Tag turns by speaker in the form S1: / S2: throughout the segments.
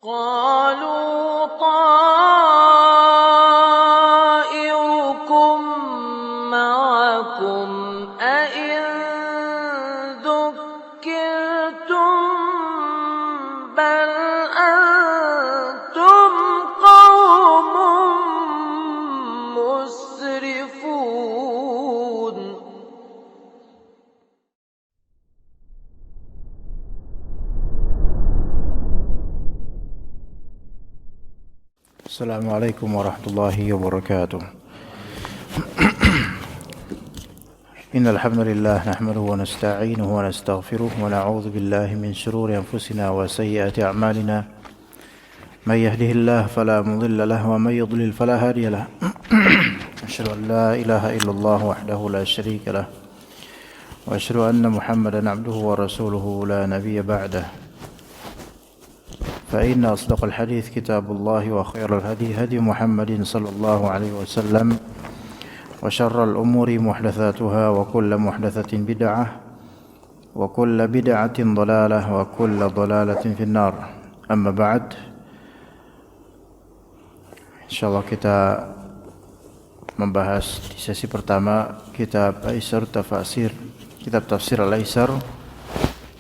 S1: قالوا طائركم معكم أئن ذكرتم بل أنتم قوم مسرفون.
S2: Assalamualaikum warahmatullahi wabarakatuh. Innal hamdalillah nahmaduhu wa nasta'inuhu wa nastaghfiruh wa na'udzu billahi min shururi anfusina wa sayyiati a'malina. May yahdihillahu fala mudilla lahu wa may yudlil fala hadiya lahu. Asyhadu an la ilaha illallah wahdahu la syarika lah wa asyhadu anna Muhammadan 'abduhu wa rasuluhu la nabiyya ba'dahu. فإن أصدق الحديث كتاب الله وخير الهدي هدي محمد صلى الله عليه وسلم وشر الأمور محدثاتها وكل محدثة بدعة وكل بدعة ضلالة وكل ضلالة في النار. أما بعد, insyaallah kita membahas di sesi pertama kitab Aisar Tafasir, kitab tafsir Al-Aisar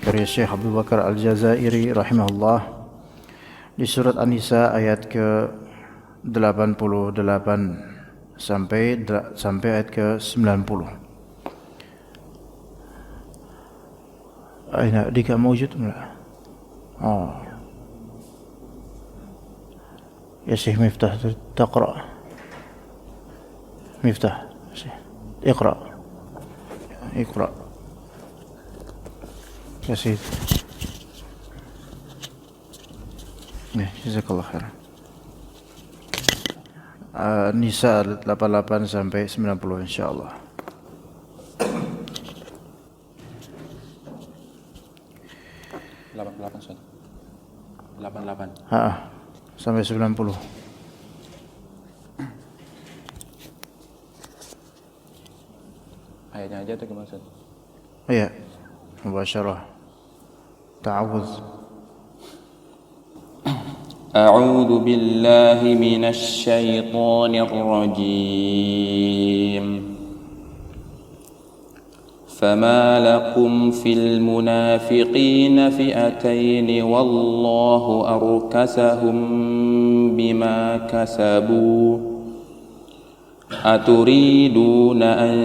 S2: karya Syekh Abu Bakar Al-Jazairi rahimahullah, di surat An-Nisa ayat ke-88 sampai ayat ke-90. Aina dika mawjud enggak? Oh. Ya Syekh Miftah taqra. Miftah. Iqra. Iqra. Ya Syekh. Ya, jazakallah khair. Nisa 88 sampai 90 insyaallah. Sampai 90.
S3: Ayatnya aja atau gimana, Ustaz?
S2: Iya. Mubasyarah. Ta'awudz.
S3: أعوذ بالله من الشيطان الرجيم. فما لكم في المنافقين فئتين والله أركسهم بما كسبوا أتريدون أن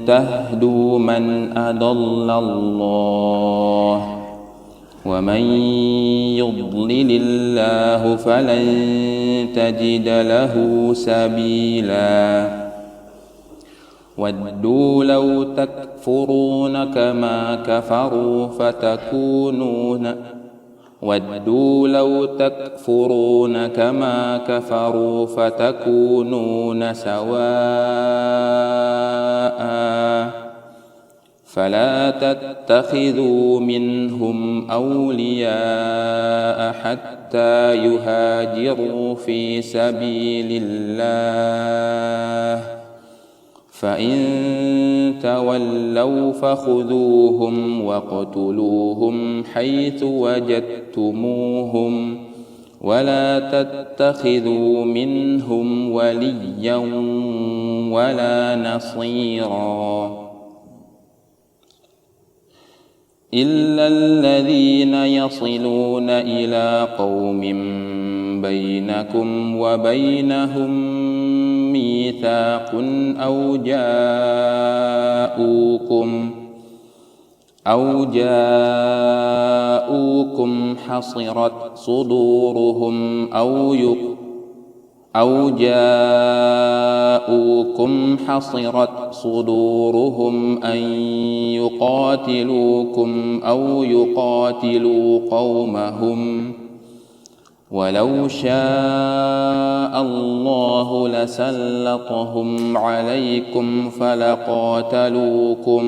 S3: تهدوا من أضل الله ومن يضلل الله فلن تجد له سبيلا ودوا لو تكفرون كما كفروا فتكونون سواء فلا تتخذوا منهم أولياء حتى يهاجروا في سبيل الله فإن تولوا فخذوهم واقتلوهم حيث وجدتموهم ولا تتخذوا منهم وليا ولا نصيرا إلا الذين يصلون إلى قوم بينكم وبينهم ميثاق أو جاءوكم حصرت صدورهم أن يقاتلوكم أو يقاتلوا قومهم ولو شاء الله لسلطهم عليكم فلقاتلوكم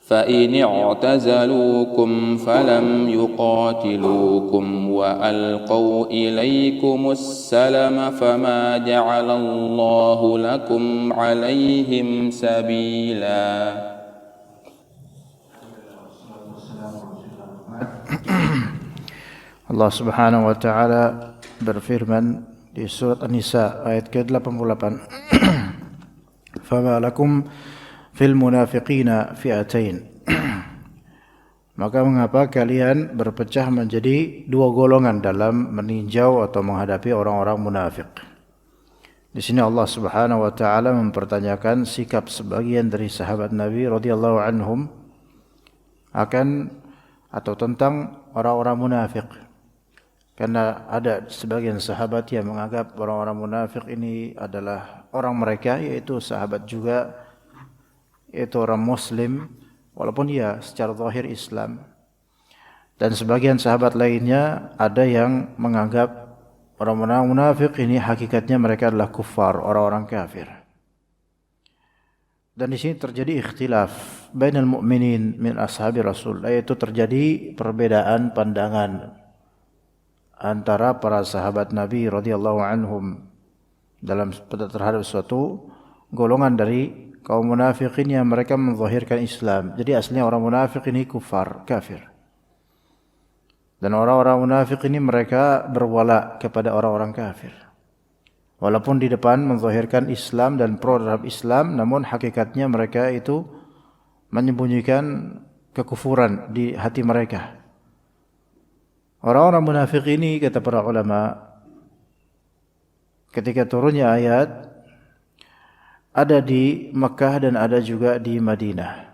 S3: فإن اعتزلوكم فلم يقاتلوكم وألقوا إليكم السلم فما جعل الله لكم عليهم سبيلا.
S2: Allah Subhanahu wa taala berfirman di surat An-Nisa ayat ke-88. Fama lakum fil munafiqina fi'atain. Maka mengapa kalian berpecah menjadi dua golongan dalam meninjau atau menghadapi orang-orang munafik? Di sini Allah Subhanahu wa taala mempertanyakan sikap sebagian dari sahabat Nabi radhiyallahu anhum akan atau tentang orang-orang munafik. Karena ada sebagian sahabat yang menganggap orang-orang munafik ini adalah orang mereka, yaitu sahabat juga, yaitu orang muslim, walaupun ia secara zahir Islam. Dan sebagian sahabat lainnya ada yang menganggap orang-orang munafik ini hakikatnya mereka adalah kuffar, orang-orang kafir. Dan di sini terjadi ikhtilaf bainal mu'minin min ashabi Rasul, yaitu terjadi perbedaan pandangan antara para sahabat Nabi radhiyallahu anhum dalam terhadap suatu golongan dari kaum munafikin yang mereka menzahirkan Islam. Jadi aslinya orang munafik ini kufar, kafir. Dan orang-orang munafik ini mereka berwala kepada orang-orang kafir. Walaupun di depan menzahirkan Islam dan pro terhadap Islam, namun hakikatnya mereka itu menyembunyikan kekufuran di hati mereka. Orang-orang munafik ini, kata para ulama, ketika turunnya ayat, ada di Mekah dan ada juga di Madinah.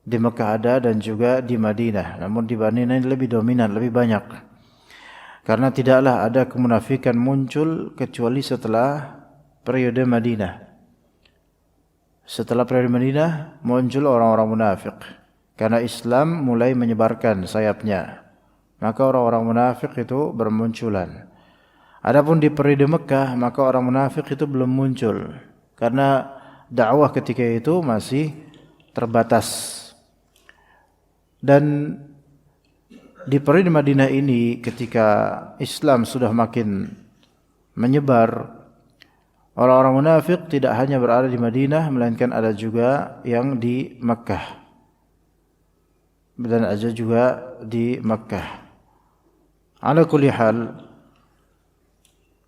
S2: Di Mekah ada dan juga di Madinah. Namun di Madinah ini lebih dominan, lebih banyak. Karena tidaklah ada kemunafikan muncul kecuali setelah periode Madinah. Setelah periode Madinah muncul orang-orang munafik. Karena Islam mulai menyebarkan sayapnya. Maka orang-orang munafik itu bermunculan. Adapun di periode Mekah, maka orang munafik itu belum muncul. Karena dakwah ketika itu masih terbatas. Dan di periode Madinah ini ketika Islam sudah makin menyebar, orang-orang munafik tidak hanya berada di Madinah, melainkan ada juga yang di Mekah. Dan ada juga di Mekah. Ala kulli hal,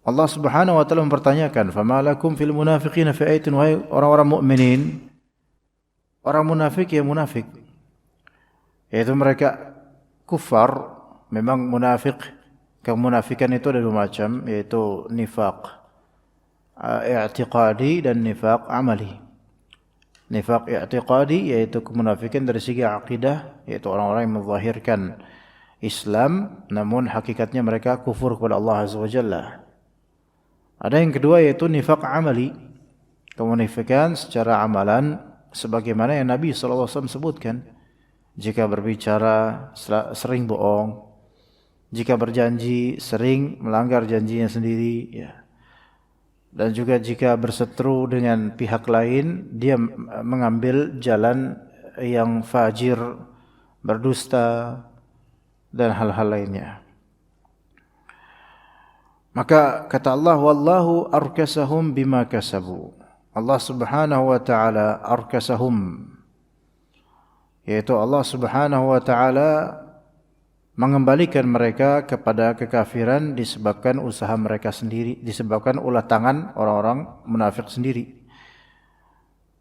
S2: Allah Subhanahu wa taala mempertanyakan, "Fama lakum fil munafiqina fi'atin", wahai orang-orang mukminin, orang munafik ya munafik, yaitu mereka kufar. Memang munafik, kemunafikan itu ada dua macam, yaitu nifaq i'tiqadi dan nifaq amali. Nifaq i'tiqadi yaitu kemunafikan dari segi akidah, yaitu orang-orang yang menzahirkan Islam namun hakikatnya mereka kufur kepada Allah Azza wa Jalla. Ada yang kedua yaitu nifaq amali, kemunafikan secara amalan, sebagaimana yang Nabi SAW sebutkan. Jika berbicara sering bohong, jika berjanji sering melanggar janjinya sendiri, ya. Dan juga jika berseteru dengan pihak lain, dia mengambil jalan yang fajir, berdusta, dan hal-hal lainnya. Maka kata Allah, wallahu arkasahum bima kasabu. Allah Subhanahu wa taala arkasahum, yaitu Allah Subhanahu wa taala mengembalikan mereka kepada kekafiran disebabkan usaha mereka sendiri, disebabkan ulah tangan orang-orang munafik sendiri.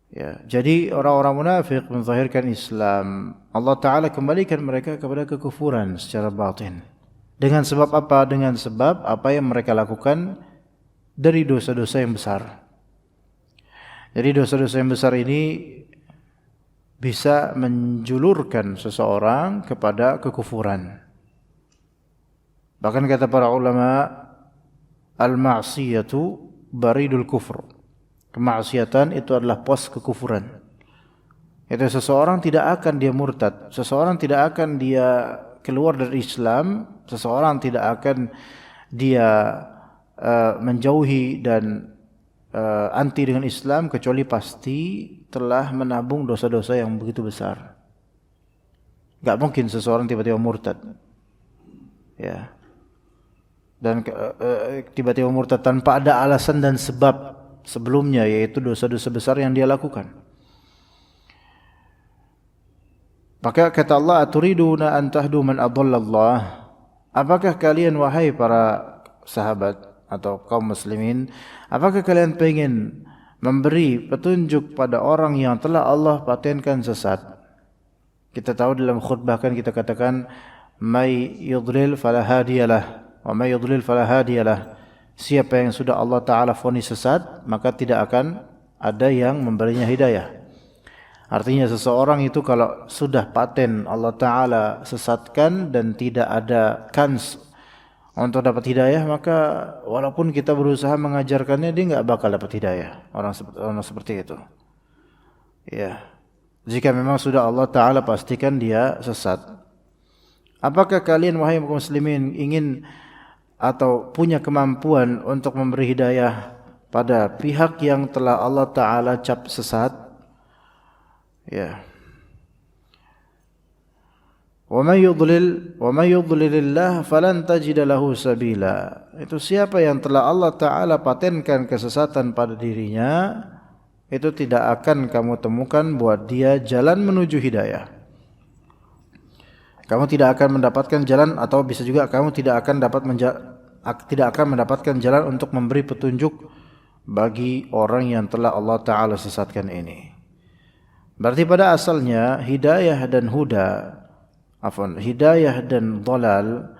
S2: Ya, jadi orang-orang munafik menzahirkan Islam, Allah Ta'ala kembalikan mereka kepada kekufuran secara batin. Dengan sebab apa? Dengan sebab apa yang mereka lakukan dari dosa-dosa yang besar. Jadi dosa-dosa yang besar ini bisa menjulurkan seseorang kepada kekufuran. Bahkan kata para ulama, al-ma'siyatu baridul kufur. Kemaksiatan itu adalah pos kekufuran. Itu seseorang tidak akan dia murtad, seseorang tidak akan dia keluar dari Islam, seseorang tidak akan dia menjauhi dan anti dengan Islam kecuali pasti telah menabung dosa-dosa yang begitu besar. Gak mungkin seseorang tiba-tiba murtad, ya. Dan tiba-tiba murtad tanpa ada alasan dan sebab sebelumnya, yaitu dosa-dosa besar yang dia lakukan. Maka kata Allah, aturiduna an tahdu man adallallah, apakah kalian wahai para sahabat atau kaum muslimin, apakah kalian pengen memberi petunjuk pada orang yang telah Allah patenkan sesat? Kita tahu dalam khutbah kan kita katakan may yudlil fala hadiyalah wa may yudlil fala hadiyalah. Siapa yang sudah Allah Ta'ala vonis sesat, maka tidak akan ada yang memberinya hidayah. Artinya seseorang itu kalau sudah paten Allah Ta'ala sesatkan dan tidak ada kans untuk dapat hidayah, maka walaupun kita berusaha mengajarkannya, dia nggak bakal dapat hidayah. Orang seperti itu. Ya. Jika memang sudah Allah Ta'ala pastikan dia sesat. Apakah kalian wahai muslimin ingin atau punya kemampuan untuk memberi hidayah pada pihak yang telah Allah Ta'ala cap sesat? Ya. Wa may yudlilillah falan tajida lahu sabila. Itu siapa yang telah Allah Ta'ala patenkan kesesatan pada dirinya, itu tidak akan kamu temukan buat dia jalan menuju hidayah. Kamu tidak akan mendapatkan jalan, atau bisa juga kamu tidak akan mendapatkan jalan untuk memberi petunjuk bagi orang yang telah Allah Ta'ala sesatkan ini. Berarti pada asalnya hidayah dan hidayah dan dhalal,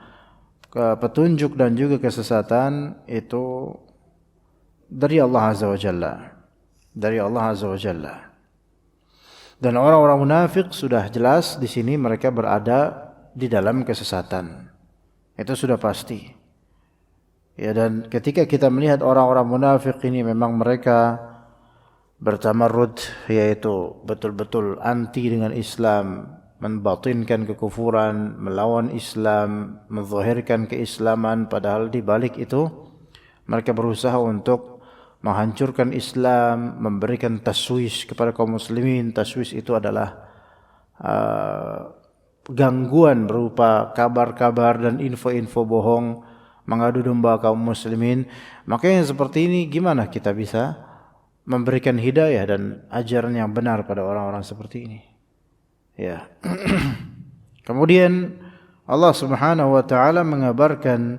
S2: petunjuk dan juga kesesatan itu dari Allah Azza wa Jalla. Dari Allah Azza wa Jalla. Dan orang-orang munafik sudah jelas di sini mereka berada di dalam kesesatan. Itu sudah pasti. Ya, dan ketika kita melihat orang-orang munafik ini memang mereka bertamarrud, yaitu betul-betul anti dengan Islam, membatinkan kekufuran, melawan Islam, menzahirkan keislaman, padahal di balik itu mereka berusaha untuk menghancurkan Islam, memberikan taswis kepada kaum muslimin. Taswis itu adalah gangguan berupa kabar-kabar dan info-info bohong, mengadu domba kaum muslimin. Makanya seperti ini gimana kita bisa memberikan hidayah dan ajaran yang benar pada orang-orang seperti ini? Ya. Kemudian Allah Subhanahu wa taala mengabarkan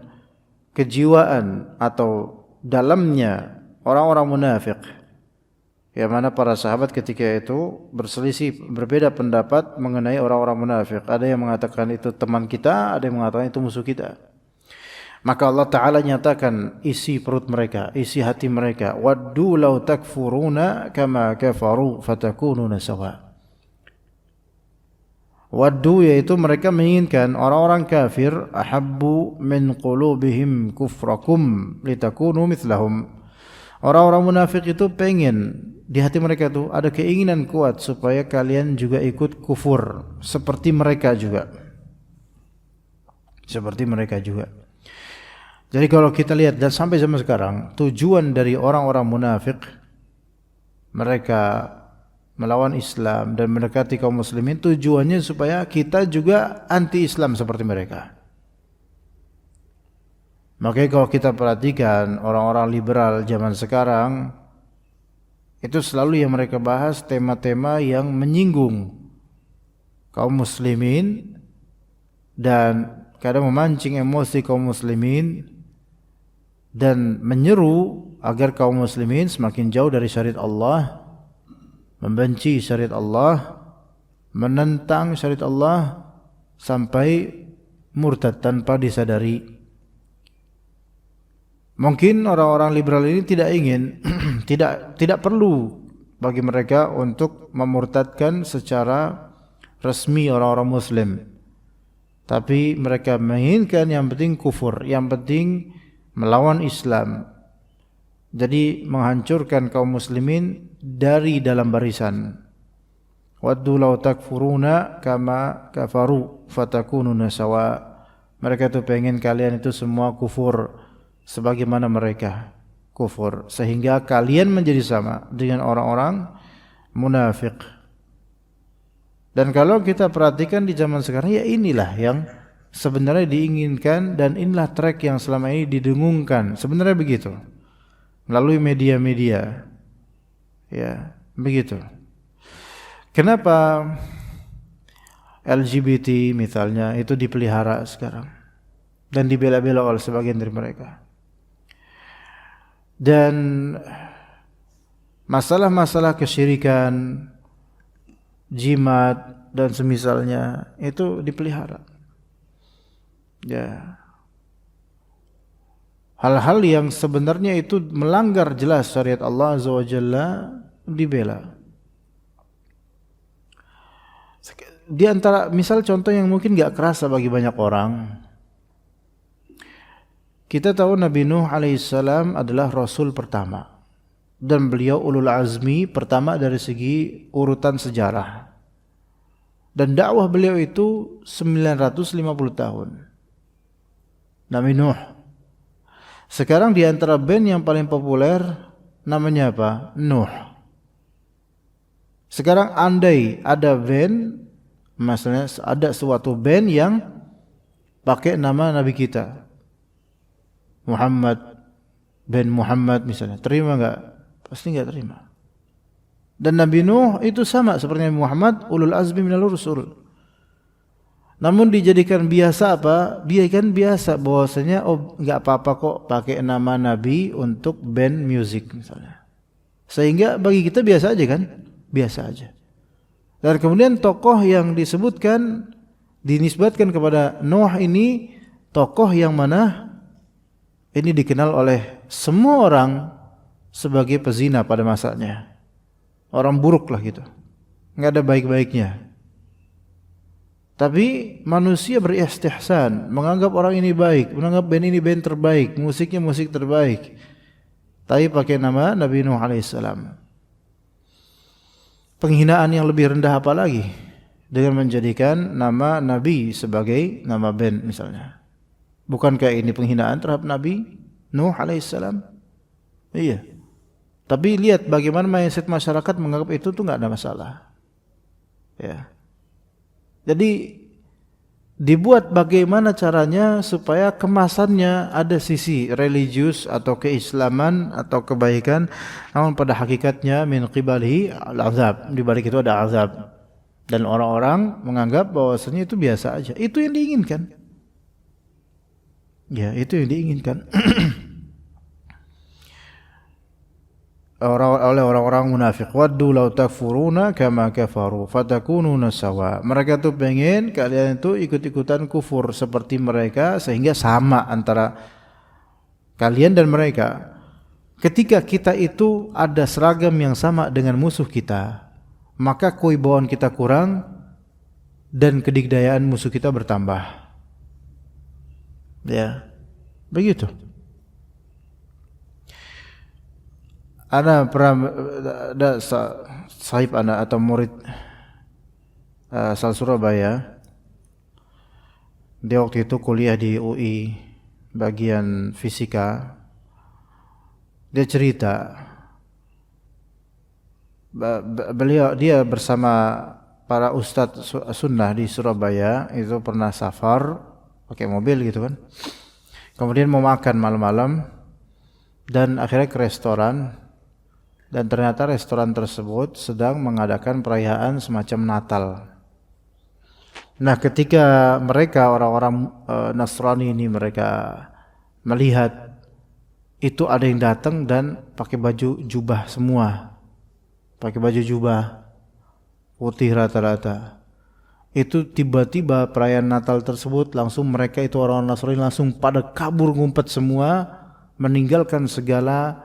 S2: kejiwaan atau dalamnya orang-orang munafik, yang mana para sahabat ketika itu berselisih, berbeda pendapat mengenai orang-orang munafik. Ada yang mengatakan itu teman kita, ada yang mengatakan itu musuh kita. Maka Allah Ta'ala nyatakan isi perut mereka, isi hati mereka. Waddu law takfuruna kama kafaru fatakununa sawa. Waddu, yaitu mereka menginginkan orang-orang kafir, ahabbu min qulubihim kufrakum litakunu mithlahum. Orang-orang munafik itu pengen, di hati mereka itu ada keinginan kuat supaya kalian juga ikut kufur seperti mereka juga. Seperti mereka juga. Jadi kalau kita lihat dan sampai zaman sekarang, tujuan dari orang-orang munafik, mereka melawan Islam dan mendekati kaum muslimin, tujuannya supaya kita juga anti-Islam seperti mereka. Makanya kalau kita perhatikan orang-orang liberal zaman sekarang, itu selalu yang mereka bahas tema-tema yang menyinggung kaum muslimin dan kadang memancing emosi kaum muslimin dan menyeru agar kaum muslimin semakin jauh dari syariat Allah, membenci syariat Allah, menentang syariat Allah sampai murtad tanpa disadari. Mungkin orang-orang liberal ini tidak ingin, tidak perlu bagi mereka untuk memurtadkan secara resmi orang-orang muslim. Tapi mereka menginginkan yang penting kufur, yang penting melawan Islam. Jadi menghancurkan kaum muslimin dari dalam barisan. Waddu law takfuruna kama kafaru fatakununa sawa. Mereka itu pengen kalian itu semua kufur sebagaimana mereka kufur, sehingga kalian menjadi sama dengan orang-orang munafik. Dan kalau kita perhatikan di zaman sekarang, ya inilah yang sebenarnya diinginkan dan inilah track yang selama ini didengungkan. Sebenarnya begitu. Melalui media-media. Ya, begitu. Kenapa LGBT misalnya itu dipelihara sekarang? dan dibela-bela oleh sebagian dari mereka. Dan masalah-masalah kesyirikan, jimat dan semisalnya itu dipelihara. Ya. Hal-hal yang sebenarnya itu melanggar jelas syariat Allah Azza wa Jalla dibela. Di antara misal contoh yang mungkin gak kerasa bagi banyak orang, kita tahu Nabi Nuh alaihissalam adalah Rasul pertama dan beliau ulul azmi pertama dari segi urutan sejarah, dan dakwah beliau itu 950 tahun. Nabi Nuh. Sekarang di antara band yang paling populer namanya apa? Nuh. Sekarang andai ada band, maksudnya ada suatu band yang pakai nama Nabi kita, Muhammad, band Muhammad misalnya, terima enggak? Pasti enggak terima. Dan Nabi Nuh itu sama seperti Nabi Muhammad, ulul azmi minal rusul. Namun dijadikan biasa apa? Biarkan biasa bahwasanya enggak apa-apa kok pakai nama Nabi untuk band music misalnya. Sehingga bagi kita biasa aja kan? Biasa aja. Dan kemudian tokoh yang disebutkan dinisbatkan kepada Nuh ini tokoh yang mana ini dikenal oleh semua orang sebagai pezina pada masanya. Orang buruk lah gitu. Enggak ada baik-baiknya. Tapi manusia beristihsan, menganggap orang ini baik, menganggap band ini band terbaik, musiknya musik terbaik. Tapi pakai nama Nabi Nuh alaihissalam. Penghinaan yang lebih rendah apa lagi dengan menjadikan nama Nabi sebagai nama band misalnya. Bukankah ini penghinaan terhadap Nabi Nuh alaihissalam? Iya. Tapi lihat bagaimana mindset masyarakat menganggap itu tuh enggak ada masalah. Ya. Jadi dibuat bagaimana caranya supaya kemasannya ada sisi religius atau keislaman atau kebaikan, namun pada hakikatnya min qibalihi al-azab, di balik itu ada azab. Dan orang-orang menganggap bahwasanya itu biasa aja. Itu yang diinginkan. Ya, itu yang diinginkan. Oleh orang-orang munafik, waddu law takfuruna kama kafaru fatakununa sawa. Mereka tuh pengen kalian itu ikut-ikutan kufur seperti mereka sehingga sama antara kalian dan mereka. Ketika kita itu ada seragam yang sama dengan musuh kita, maka kewibawaan kita kurang dan kedikdayaan musuh kita bertambah. Ya, begitu. Ada sahib anak atau murid asal Surabaya. Dia waktu itu kuliah di UI bagian fisika. Dia cerita dia bersama para ustadz sunnah di Surabaya itu pernah safar pakai mobil gitu kan. Kemudian mau makan malam-malam dan akhirnya ke restoran. Dan ternyata restoran tersebut sedang mengadakan perayaan semacam Natal. Nah, ketika mereka orang-orang Nasrani ini mereka melihat itu ada yang datang dan pakai baju jubah semua. Pakai baju jubah putih rata-rata. Itu tiba-tiba perayaan Natal tersebut langsung mereka itu orang Nasrani langsung pada kabur ngumpet semua, meninggalkan segala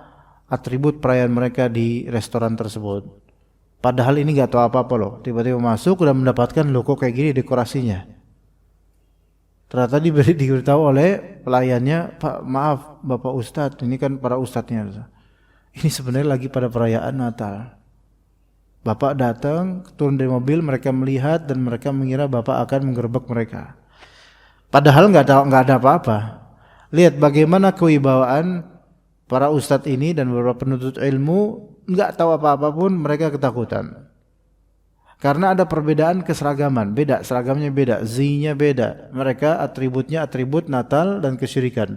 S2: atribut perayaan mereka di restoran tersebut. Padahal ini enggak tahu apa-apa loh. Tiba-tiba masuk udah mendapatkan loh kok kayak gini dekorasinya. Ternyata diberitahu oleh pelayannya, "Pak, maaf Bapak Ustadz, ini kan para ustadznya. Ini sebenarnya lagi pada perayaan Natal." Bapak datang, turun dari mobil, mereka melihat dan mereka mengira Bapak akan menggerebek mereka. Padahal enggak ada apa-apa. Lihat bagaimana kewibawaan para ustadz ini dan beberapa penuntut ilmu enggak tahu apa-apa pun mereka ketakutan. Karena ada perbedaan keseragaman, beda, seragamnya beda, zinya beda. Mereka atributnya atribut Natal dan kesyirikan.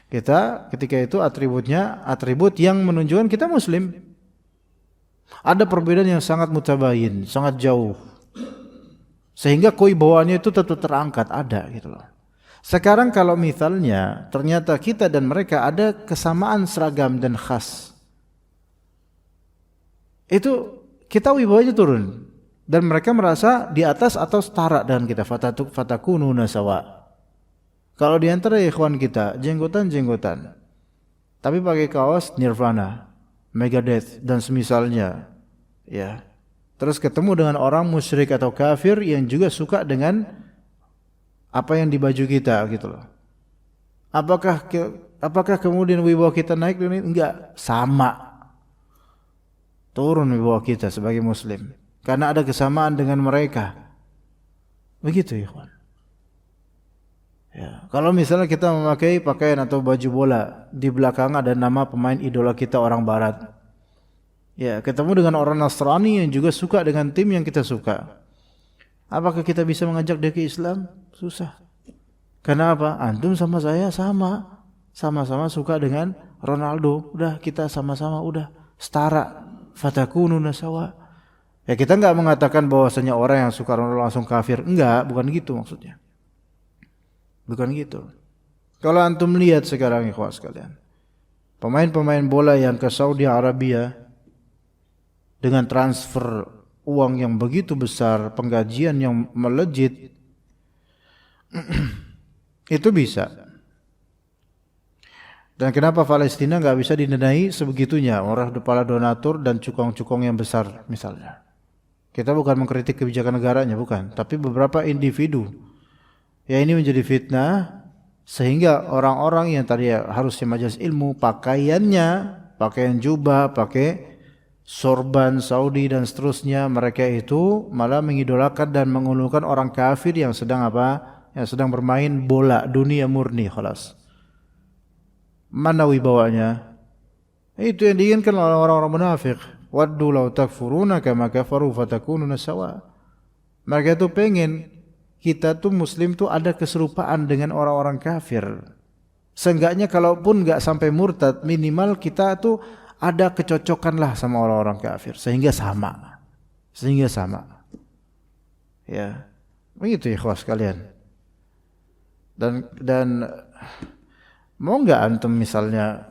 S2: Kita ketika itu atributnya atribut yang menunjukkan kita muslim. Ada perbedaan yang sangat mutabayin, sangat jauh. Sehingga kewibawaannya itu tetap terangkat, ada gitu loh. Sekarang kalau misalnya ternyata kita dan mereka ada kesamaan seragam dan khas, itu kita wibawanya turun dan mereka merasa di atas atau setara dengan kita. Fatakununa sawa. Kalau di antara ikhwan kita jenggotan tapi pakai kaos Nirvana, Megadeth dan semisalnya, ya. Terus ketemu dengan orang musyrik atau kafir yang juga suka dengan apa yang di baju kita gitu loh. Apakah kemudian wibawa kita naik? Enggak, sama. Turun wibawa kita sebagai muslim karena ada kesamaan dengan mereka. Begitu ikhwan. Ya, kalau misalnya kita memakai pakaian atau baju bola, di belakang ada nama pemain idola kita orang barat. Ya, ketemu dengan orang Nasrani yang juga suka dengan tim yang kita suka. Apakah kita bisa mengajak dia ke Islam? Susah. Karena apa? Antum sama saya sama-sama suka dengan Ronaldo. Udah kita sama-sama udah setara. Fatakununa sawa. Ya kita enggak mengatakan bahwasanya orang yang suka Ronaldo langsung kafir. Enggak, bukan gitu maksudnya. Bukan gitu. Kalau antum lihat sekarang ikhwas sekalian, pemain-pemain bola yang ke Saudi Arabia dengan transfer uang yang begitu besar, penggajian yang melejit, itu bisa. Dan kenapa Palestina nggak bisa didanai sebegitunya? Orang kepala donatur dan cukong-cukong yang besar misalnya. Kita bukan mengkritik kebijakan negaranya, bukan. Tapi beberapa individu. Ya ini menjadi fitnah. Sehingga orang-orang yang tadi harusnya majelis ilmu, pakaiannya, pakaian jubah, pakai sorban Saudi dan seterusnya. Mereka itu malah mengidolakan dan mengulungkan orang kafir yang sedang apa? Yang sedang bermain bola dunia murni, khalas. Mana wibawanya? Itu yang diinginkan oleh orang-orang munafik. Waddu law takfuruna kama kafaru fatakununa sawa. Mereka itu pengen kita tuh muslim tuh ada keserupaan dengan orang-orang kafir. Seenggaknya kalaupun enggak sampai murtad, minimal kita tuh ada kecocokan lah sama orang-orang kafir sehingga sama. Ya. Begitu ikhwas kalian. Dan mau enggak antum misalnya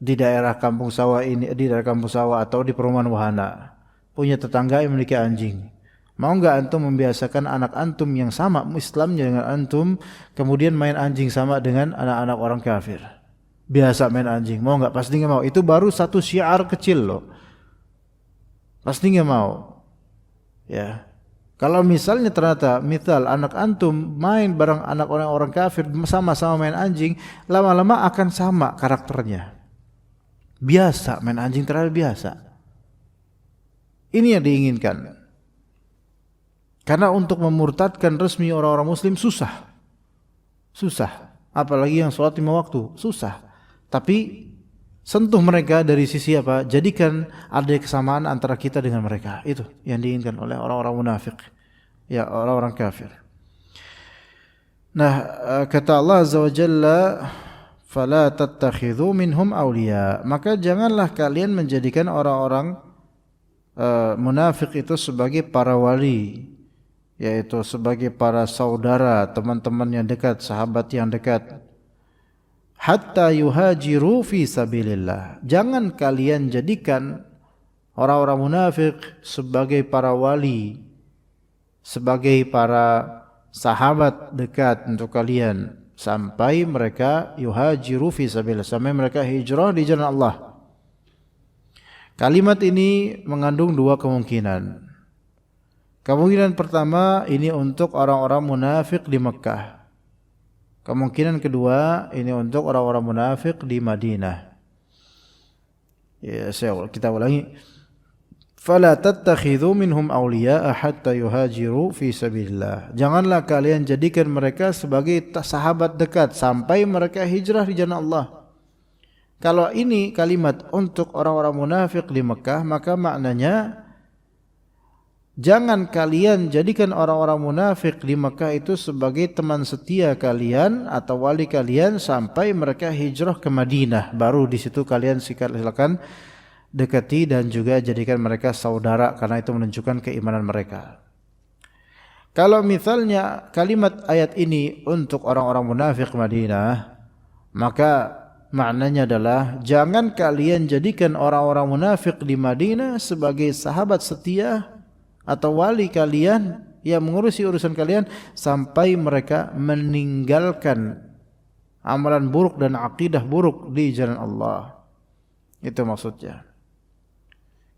S2: di daerah kampung sawah ini, di daerah kampung sawah atau di perumahan wahana punya tetangga yang memiliki anjing. Mau enggak antum membiasakan anak antum yang sama Islamnya dengan antum kemudian main anjing sama dengan anak-anak orang kafir? Biasa main anjing. Mau enggak? Pasti enggak mau. Itu baru satu syiar kecil loh. Pasti enggak mau. Ya. Kalau misalnya ternyata misal anak antum main bareng anak orang kafir sama-sama main anjing, lama-lama akan sama karakternya. Biasa main anjing, terlalu biasa. Ini yang diinginkan. Karena untuk memurtadkan resmi orang-orang muslim susah. Apalagi yang sholat 5 waktu, susah. Tapi sentuh mereka dari sisi apa? Jadikan ada kesamaan antara kita dengan mereka. Itu yang diinginkan oleh orang-orang munafik. Ya, orang-orang kafir. Nah, kata Allah Azza wa Jalla, "Fala tattakhidhu minhum awliya." Maka janganlah kalian menjadikan orang-orang munafik itu sebagai para wali, yaitu sebagai para saudara, teman-teman yang dekat, sahabat yang dekat. Hatta yuhajiru fi sabilillah. Jangan kalian jadikan orang-orang munafik sebagai para wali, sebagai para sahabat dekat untuk kalian sampai mereka yuhajiru fi sabilillah, sampai mereka hijrah di jalan Allah. Kalimat ini mengandung dua kemungkinan. Kemungkinan pertama ini untuk orang-orang munafik di Mekah. Kemungkinan kedua ini untuk orang-orang munafik di Madinah. Ya, kita ulangi. Fala tattakhidhu minhum awliya'a hatta yuhajiru fi sabilillah. Janganlah kalian jadikan mereka sebagai sahabat dekat sampai mereka hijrah di jalan Allah. Kalau ini kalimat untuk orang-orang munafik di Mekah, maka maknanya jangan kalian jadikan orang-orang munafik di Mekah itu sebagai teman setia kalian atau wali kalian sampai mereka hijrah ke Madinah. Baru di situ kalian silakan dekati dan juga jadikan mereka saudara, karena itu menunjukkan keimanan mereka. Kalau misalnya kalimat ayat ini untuk orang-orang munafik Madinah, maka maknanya adalah jangan kalian jadikan orang-orang munafik di Madinah sebagai sahabat setia atau wali kalian yang mengurusi urusan kalian sampai mereka meninggalkan amalan buruk dan akidah buruk di jalan Allah. Itu maksudnya.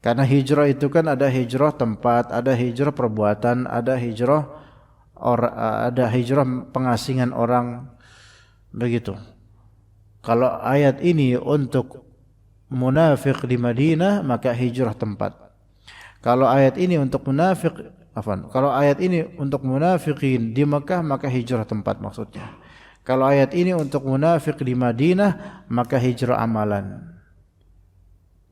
S2: Karena hijrah itu kan ada hijrah tempat, ada hijrah perbuatan, ada hijrah pengasingan orang, begitu. Kalau ayat ini untuk munafik di Madinah, maka hijrah tempat. Kalau ayat ini untuk kalau ayat ini untuk munafikin di Mekah, maka hijrah tempat maksudnya. Kalau ayat ini untuk munafik di Madinah, maka hijrah amalan.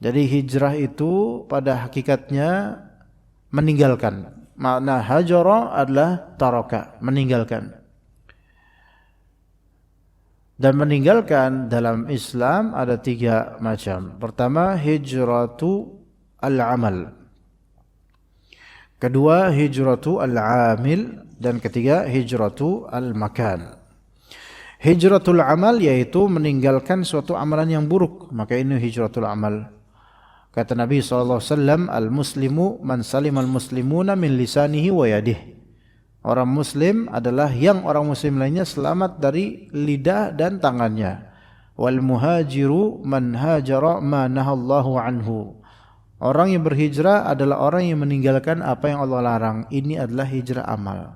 S2: Jadi hijrah itu pada hakikatnya meninggalkan. Makna hajara adalah taraka, meninggalkan. Dan meninggalkan dalam Islam ada 3 macam. Pertama, hijratu al-amal. Kedua, hijratu al-amil. Dan ketiga, hijratu al-makan. Hijratul amal yaitu meninggalkan suatu amalan yang buruk. Maka ini hijratul amal. Kata Nabi SAW, al-muslimu man salim al-muslimuna min lisanihi wa yadihi. Orang muslim adalah yang orang muslim lainnya selamat dari lidah dan tangannya. Wal muhajiru man hajara ma nahallahu anhu. Orang yang berhijrah adalah orang yang meninggalkan apa yang Allah larang. Ini adalah hijrah amal.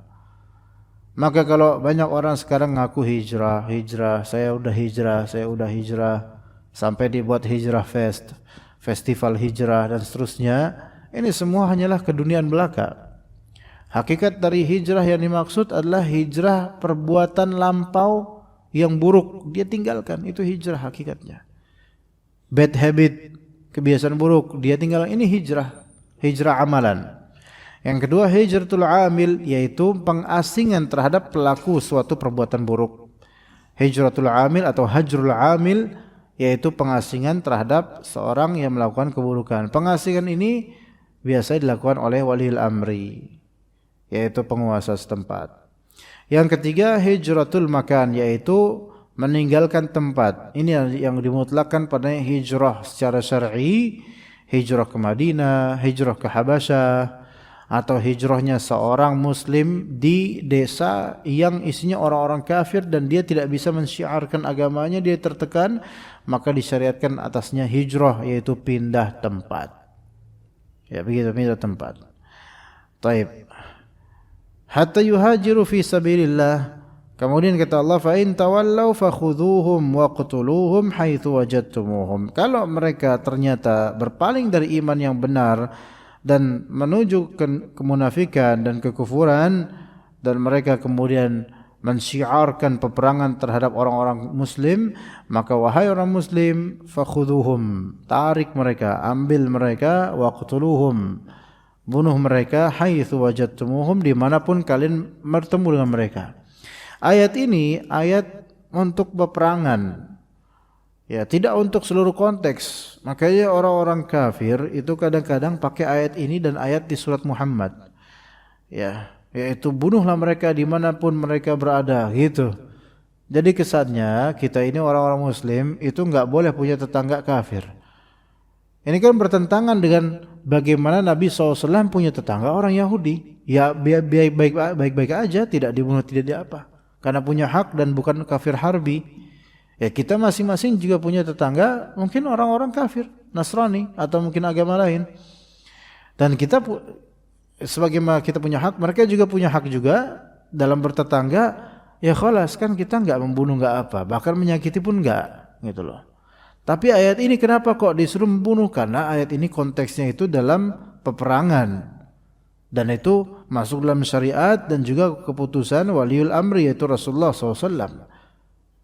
S2: Maka kalau banyak orang sekarang ngaku hijrah, saya udah hijrah, sampai dibuat hijrah festival hijrah dan seterusnya, ini semua hanyalah keduniaan belaka. Hakikat dari hijrah yang dimaksud adalah hijrah perbuatan lampau yang buruk, dia tinggalkan, itu hijrah hakikatnya. Bad habit, kebiasaan buruk, dia tinggalkan, ini hijrah amalan. Yang kedua, hijratul amil, yaitu pengasingan terhadap pelaku suatu perbuatan buruk. Hijratul amil atau hajrul amil, yaitu pengasingan terhadap seorang yang melakukan keburukan. Pengasingan ini biasa dilakukan oleh waliul amri, yaitu penguasa setempat. Yang ketiga, hijratul makan, yaitu meninggalkan tempat. Ini yang dimutlakkan pada hijrah secara syar'i, hijrah ke Madinah, hijrah ke Habasyah, atau hijrahnya seorang muslim di desa yang isinya orang-orang kafir dan dia tidak bisa mensyiarkan agamanya, dia tertekan, maka disyariatkan atasnya hijrah, yaitu pindah tempat. Ya, begitu, pindah tempat. Taib. Hatta yuhajiru fi sabilillah. Kemudian kata Allah, fa in tawallaw fakhudhuhum waqtuluhum haitsu wajadtumuhum. Kalau mereka ternyata berpaling dari iman yang benar dan menuju kemunafikan dan kekufuran, dan mereka kemudian mensyiarkan peperangan terhadap orang-orang muslim, maka wahai orang muslim, fakhudhuhum, tarik mereka, ambil mereka, waqtuluhum, bunuh mereka, haitsu wajadtumuhum, dimanapun kalian bertemu dengan mereka. Ayat ini ayat untuk peperangan, ya, tidak untuk seluruh konteks. Makanya orang-orang kafir itu kadang-kadang pakai ayat ini dan ayat di surat Muhammad, ya, yaitu bunuhlah mereka dimanapun mereka berada, gitu. Jadi kesannya kita ini orang-orang muslim itu enggak boleh punya tetangga kafir. Ini kan bertentangan dengan bagaimana Nabi SAW punya tetangga orang Yahudi. Ya baik-baik aja, tidak dibunuh, tidak diapa, karena punya hak dan bukan kafir harbi. Ya, kita masing-masing juga punya tetangga mungkin orang-orang kafir, Nasrani atau mungkin agama lain. Dan kita sebagaimana kita punya hak, mereka juga punya hak juga dalam bertetangga. Ya khalas, kan kita enggak membunuh, enggak apa, bahkan menyakiti pun enggak, gitu loh. Tapi ayat ini kenapa kok disuruh membunuh? Karena ayat ini konteksnya itu dalam peperangan, dan itu masuk dalam syariat dan juga keputusan waliul amri, yaitu Rasulullah SAW.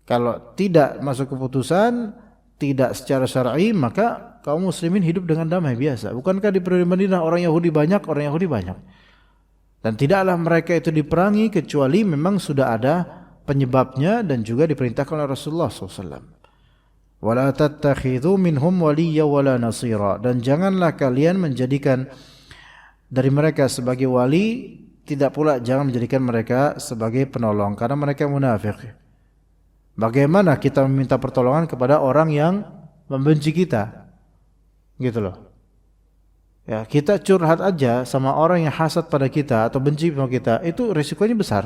S2: Kalau tidak masuk keputusan, tidak secara syar'i, maka kaum muslimin hidup dengan damai biasa. Bukankah di periode Madinah orang Yahudi banyak? Dan tidaklah mereka itu diperangi kecuali memang sudah ada penyebabnya dan juga diperintahkan oleh Rasulullah SAW. Wala tattakhidhu minhum waliyya wala nasira. Dan janganlah kalian menjadikan dari mereka sebagai wali tidak pula jangan menjadikan mereka sebagai penolong karena mereka munafik. Bagaimana kita meminta pertolongan kepada orang yang membenci kita? Gitu loh. Ya, kita curhat aja sama orang yang hasad pada kita atau benci sama kita, itu risikonya besar.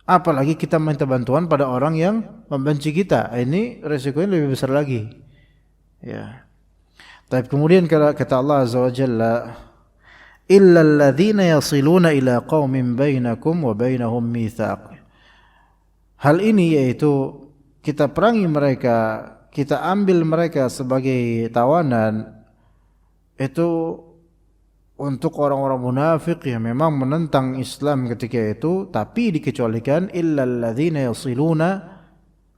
S2: Apalagi kita minta bantuan pada orang yang membenci kita, ini risikonya lebih besar lagi. Ya. Tapi kemudian kata Allah Azza wa Jalla, illa alladhina yasiluna ila qaumin bainakum wa bainahum mitsaq. Hal ini yaitu kita perangi mereka, kita ambil mereka sebagai tawanan, itu untuk orang-orang munafik yang memang menentang Islam ketika itu, tapi dikecualikan illa alladhina yasiluna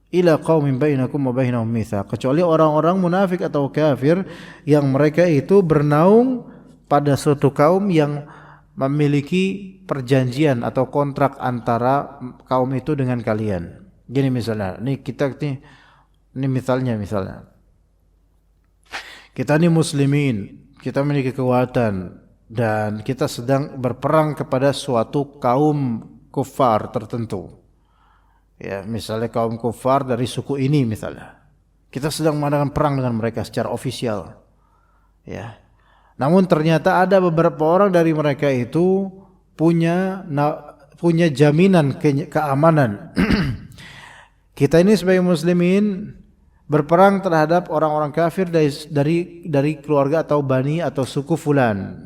S2: ila qaumin bainakum wa bainahum mitsaq, kecuali orang-orang munafik atau kafir yang mereka itu bernaung pada suatu kaum yang memiliki perjanjian atau kontrak antara kaum itu dengan kalian. Gini misalnya, ini misalnya kita ini muslimin, kita memiliki kekuatan dan kita sedang berperang kepada suatu kaum kufar tertentu. Ya, misalnya kaum kufar dari suku ini misalnya. Kita sedang mengadakan perang dengan mereka secara ofisial. Ya. Namun ternyata ada beberapa orang dari mereka itu punya jaminan keamanan. Kita ini sebagai muslimin berperang terhadap orang-orang kafir dari keluarga atau bani atau suku fulan,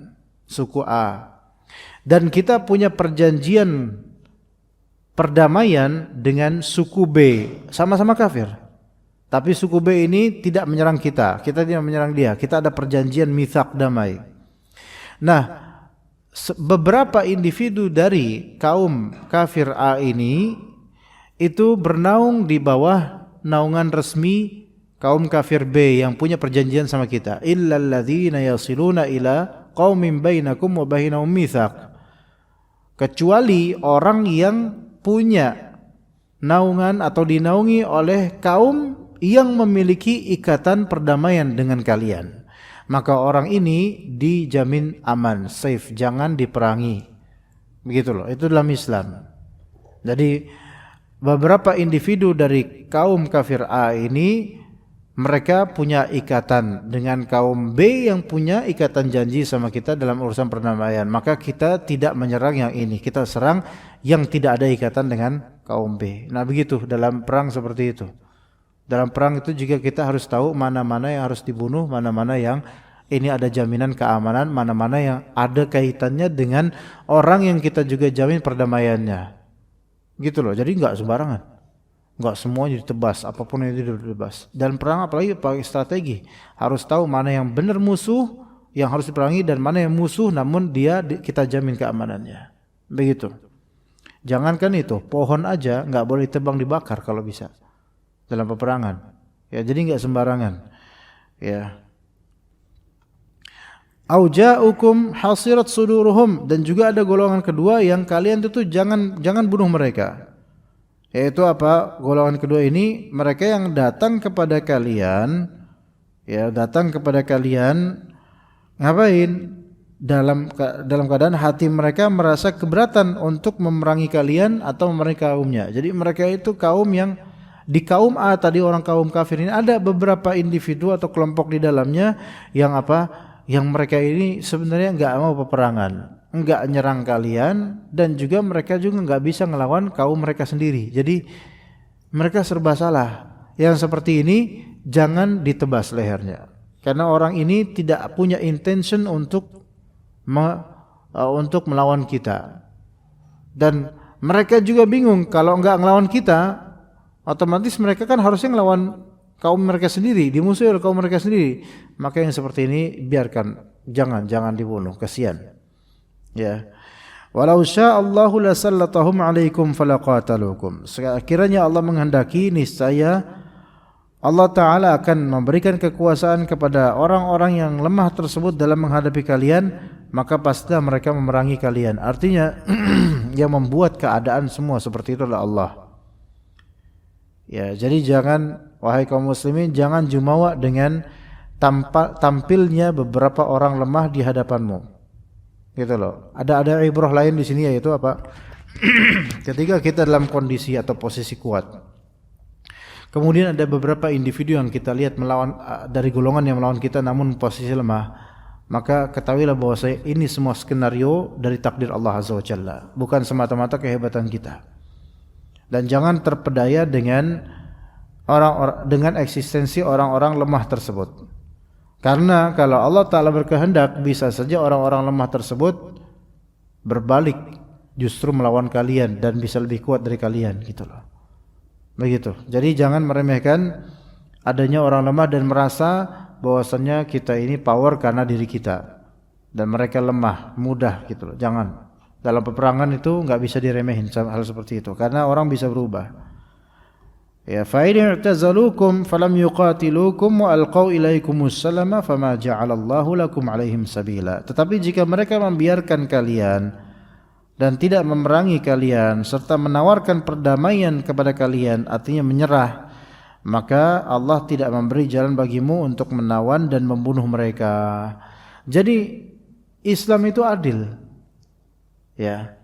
S2: suku A. Dan kita punya perjanjian perdamaian dengan suku B, sama-sama kafir. Tapi suku B ini tidak menyerang kita tidak menyerang dia. Kita ada perjanjian mitsaq damai. Nah, beberapa individu dari kaum kafir A ini itu bernaung di bawah naungan resmi kaum kafir B yang punya perjanjian sama kita. Illal ladzina yasiluna ila qaumin bainakum wa bainahum mitsaq. Kecuali orang yang punya naungan atau dinaungi oleh kaum yang memiliki ikatan perdamaian dengan kalian, maka orang ini dijamin aman, safe, jangan diperangi. Begitu loh, itu dalam Islam. Jadi beberapa individu dari kaum kafir A ini mereka punya ikatan dengan kaum B yang punya ikatan janji sama kita dalam urusan perdamaian, maka kita tidak menyerang yang ini, kita serang yang tidak ada ikatan dengan kaum B. Nah begitu dalam perang seperti itu. Dalam perang itu juga kita harus tahu mana-mana yang harus dibunuh, mana-mana yang ini ada jaminan keamanan, mana-mana yang ada kaitannya dengan orang yang kita juga jamin perdamaiannya. Gitu loh, jadi enggak sembarangan. Enggak semuanya ditebas, apapun yang ditebas. Dan perang apalagi pakai strategi. Harus tahu mana yang benar musuh yang harus diperangi dan mana yang musuh namun kita jamin keamanannya. Begitu. Jangankan itu, pohon aja enggak boleh ditebang dibakar kalau bisa. Dalam peperangan, ya jadi enggak sembarangan, ya. Auja'ukum hasirat suduruhum, dan juga ada golongan kedua yang kalian itu jangan bunuh mereka. Yaitu apa? Golongan kedua ini mereka yang datang kepada kalian, ya datang kepada kalian ngapain? Dalam keadaan hati mereka merasa keberatan untuk memerangi kalian atau memerangi kaumnya. Jadi mereka itu kaum yang di kaum A tadi, orang kaum kafir ini ada beberapa individu atau kelompok di dalamnya yang apa? Yang mereka ini sebenarnya enggak mau peperangan, enggak nyerang kalian, dan juga mereka juga enggak bisa ngelawan kaum mereka sendiri. Jadi mereka serba salah. Yang seperti ini jangan ditebas lehernya. Karena orang ini tidak punya intention untuk melawan kita. Dan mereka juga bingung kalau enggak ngelawan kita, otomatis mereka kan harusnya ngelawan kaum mereka sendiri, dimusuhi oleh kaum mereka sendiri. Maka yang seperti ini biarkan, jangan dibunuh, kasihan. Ya. Walau sya'allahu lasallatahum 'alaikum falaqatalukum. Sekiranya Allah menghendaki, niscaya Allah Ta'ala akan memberikan kekuasaan kepada orang-orang yang lemah tersebut dalam menghadapi kalian, maka pastilah mereka memerangi kalian. Artinya yang membuat keadaan semua seperti itu adalah Allah. Ya, jadi jangan, wahai kaum muslimin, jangan jumawa dengan tampilnya beberapa orang lemah di hadapanmu. Gitu loh. Ada ibrah lain di sini, yaitu apa? Ketika kita dalam kondisi atau posisi kuat, kemudian ada beberapa individu yang kita lihat melawan, dari golongan yang melawan kita namun posisi lemah, maka ketahuilah bahwa ini semua skenario dari takdir Allah Azza wa Jalla, bukan semata-mata kehebatan kita. Dan jangan terpedaya dengan dengan eksistensi orang-orang lemah tersebut. Karena kalau Allah Ta'ala berkehendak, bisa saja orang-orang lemah tersebut berbalik justru melawan kalian dan bisa lebih kuat dari kalian, gitu loh. Begitu. Jadi jangan meremehkan adanya orang lemah dan merasa bahwasannya kita ini power karena diri kita dan mereka lemah, mudah, gitu loh. Jangan. Dalam peperangan itu enggak bisa diremehin hal seperti itu, karena orang bisa berubah. Ya, fa in i'tazalukum falam yuqatilukum wa alqaw ilaikumus salama fama ja'alallahu lakum 'alaihim sabila. Tetapi jika mereka membiarkan kalian dan tidak memerangi kalian serta menawarkan perdamaian kepada kalian, artinya menyerah, maka Allah tidak memberi jalan bagimu untuk menawan dan membunuh mereka. Jadi Islam itu adil. Ya.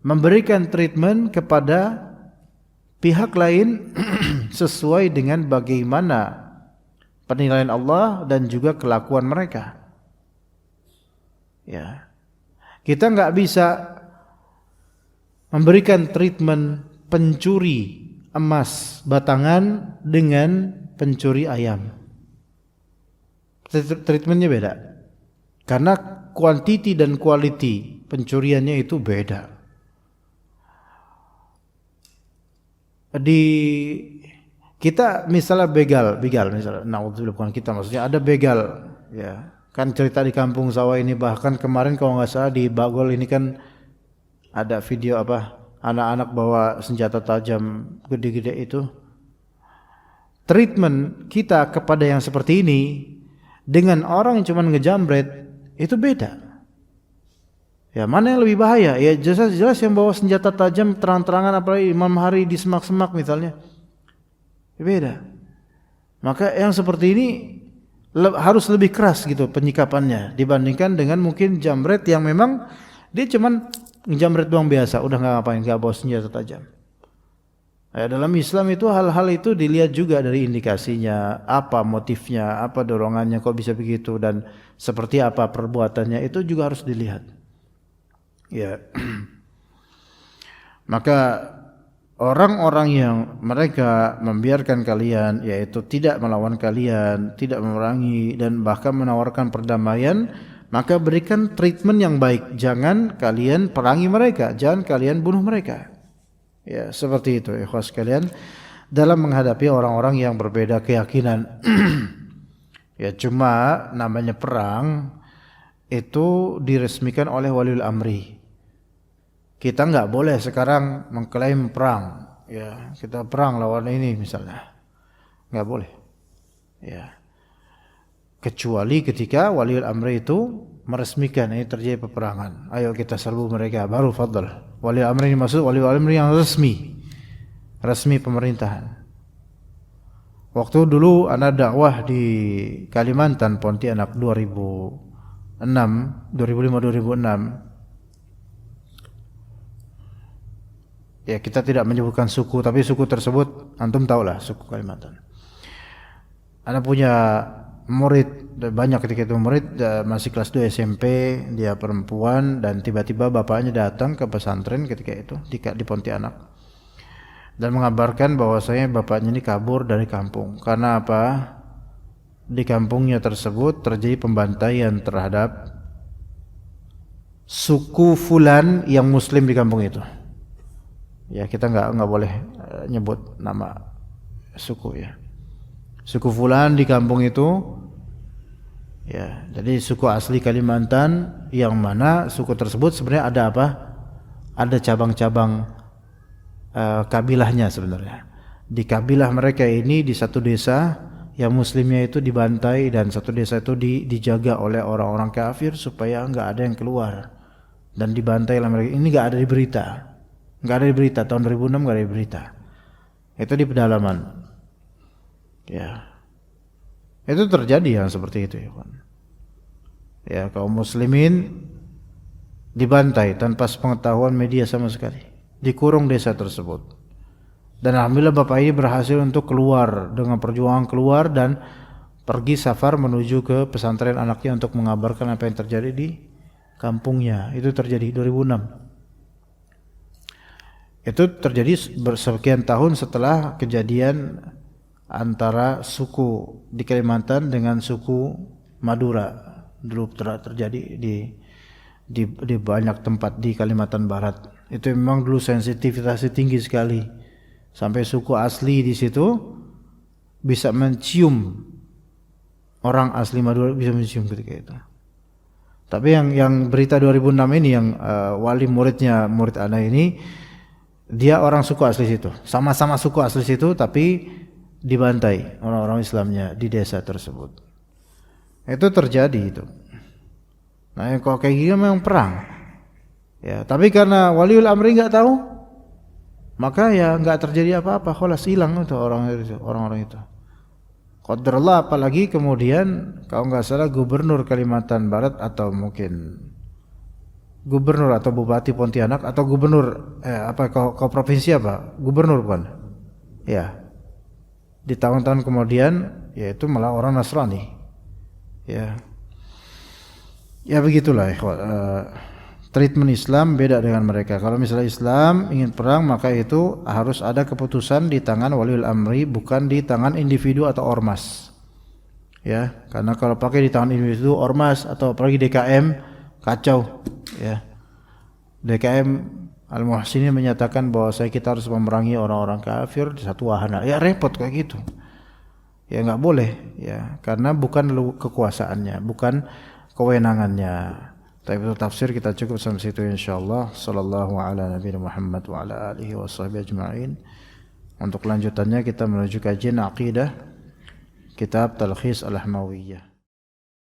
S2: Memberikan treatment kepada pihak lain sesuai dengan bagaimana penilaian Allah dan juga kelakuan mereka. Ya. Kita enggak bisa memberikan treatment pencuri emas batangan dengan pencuri ayam. Treatmentnya beda. Karena quantity dan quality pencuriannya itu beda. Kita misalnya begal misalnya, naudzubillah, bukan kita, maksudnya ada begal, ya kan, cerita di kampung sawah ini, bahkan kemarin kalau nggak salah di Bagol ini kan ada video apa, anak-anak bawa senjata tajam gede-gede itu. Treatment kita kepada yang seperti ini dengan orang yang cuma ngejamret itu beda. Ya, mana yang lebih bahaya? Ya jelas yang bawa senjata tajam terang-terangan, apalagi malam hari di semak-semak misalnya. Ya, beda. Maka yang seperti ini harus lebih keras gitu penyikapannya dibandingkan dengan mungkin jamret yang memang dia cuman jamret doang biasa, udah enggak ngapain, enggak bawa senjata tajam. Ya, dalam Islam itu hal-hal itu dilihat juga dari indikasinya, apa motifnya, apa dorongannya kok bisa begitu, dan seperti apa perbuatannya, itu juga harus dilihat. Ya, maka orang-orang yang mereka membiarkan kalian, yaitu tidak melawan kalian, tidak memerangi, dan bahkan menawarkan perdamaian, maka berikan treatment yang baik. Jangan kalian perangi mereka, jangan kalian bunuh mereka. Ya, seperti itu, ikhwas sekalian, dalam menghadapi orang-orang yang berbeda keyakinan. Ya, cuma namanya perang itu diresmikan oleh waliul amri. Kita enggak boleh sekarang mengklaim perang, ya, kita perang lawan ini misalnya. Enggak boleh. Ya. Kecuali ketika waliul amri itu meresmikan ini terjadi peperangan. Ayo kita serbu mereka, baru fadl. Waliul amri ini maksud waliul amri yang resmi. Resmi pemerintahan. Waktu dulu ana dakwah di Kalimantan, Pontianak 2005-2006. Ya, kita tidak menyebutkan suku, tapi suku tersebut antum tahulah, suku Kalimantan. Ana punya murid, banyak ketika itu murid, masih kelas 2 SMP, dia perempuan, dan tiba-tiba bapaknya datang ke pesantren ketika itu di Pontianak dan mengabarkan bahwasanya bapaknya ini kabur dari kampung. Karena apa? Di kampungnya tersebut terjadi pembantaian terhadap suku fulan yang muslim di kampung itu. Ya, kita enggak boleh nyebut nama suku, ya. Suku fulan di kampung itu, ya, jadi suku asli Kalimantan yang mana suku tersebut sebenarnya ada apa? Ada cabang-cabang kabilahnya sebenarnya. Di kabilah mereka ini di satu desa yang muslimnya itu dibantai, dan satu desa itu dijaga oleh orang-orang kafir supaya enggak ada yang keluar dan dibantai oleh mereka. Ini enggak ada di berita. Enggak ada di berita, tahun 2006 enggak ada di berita. Itu di pedalaman. Ya. Itu terjadi yang seperti itu, ya, kaum muslimin dibantai tanpa sepengetahuan media sama sekali, dikurung desa tersebut. Dan alhamdulillah bapak ini berhasil untuk keluar, dengan perjuangan keluar dan pergi safar menuju ke pesantren anaknya untuk mengabarkan apa yang terjadi di kampungnya. Itu terjadi 2006. Itu terjadi sekian tahun setelah kejadian antara suku di Kalimantan dengan suku Madura. Dulu terjadi di banyak tempat di Kalimantan Barat. Itu memang dulu sensitivitasnya tinggi sekali. Sampai suku asli di situ bisa mencium, orang asli Madura bisa mencium ketika itu. Tapi yang berita 2006 ini yang wali murid anak ini, dia orang suku asli situ, sama-sama suku asli situ, tapi dibantai orang-orang Islamnya di desa tersebut. Itu terjadi itu. Nah, yang kalau kayak gini memang perang. Ya, tapi karena waliul amri nggak tahu, maka ya nggak terjadi apa-apa. Khalas, hilang itu orang-orang itu. Qadarullah, apalagi kemudian kalau nggak salah gubernur Kalimantan Barat atau mungkin gubernur atau bupati Pontianak atau gubernur kau provinsi apa? Gubernur bukan? Ya. Di tahun-tahun kemudian yaitu malah orang Nasrani. Ya. Ya begitulah treatment Islam beda dengan mereka. Kalau misalnya Islam ingin perang, maka itu harus ada keputusan di tangan waliul amri, bukan di tangan individu atau ormas. Ya, karena kalau pakai di tangan individu, ormas atau apalagi DKM, kacau. Ya, DKM Al-Muhsinin menyatakan bahwa kita harus memerangi orang-orang kafir di satu wahana. Ya repot kayak gitu. Ya nggak boleh. Ya, karena bukan kekuasaannya, bukan kewenangannya. Tapi itu tafsir kita cukup sampai situ insyaallah. Sallallahu ala nabiyina Muhammad wa ala alihi washabbihi ajma'in. Untuk lanjutannya kita menuju kajian akidah kitab Talkhis Al-Ahmawiyah.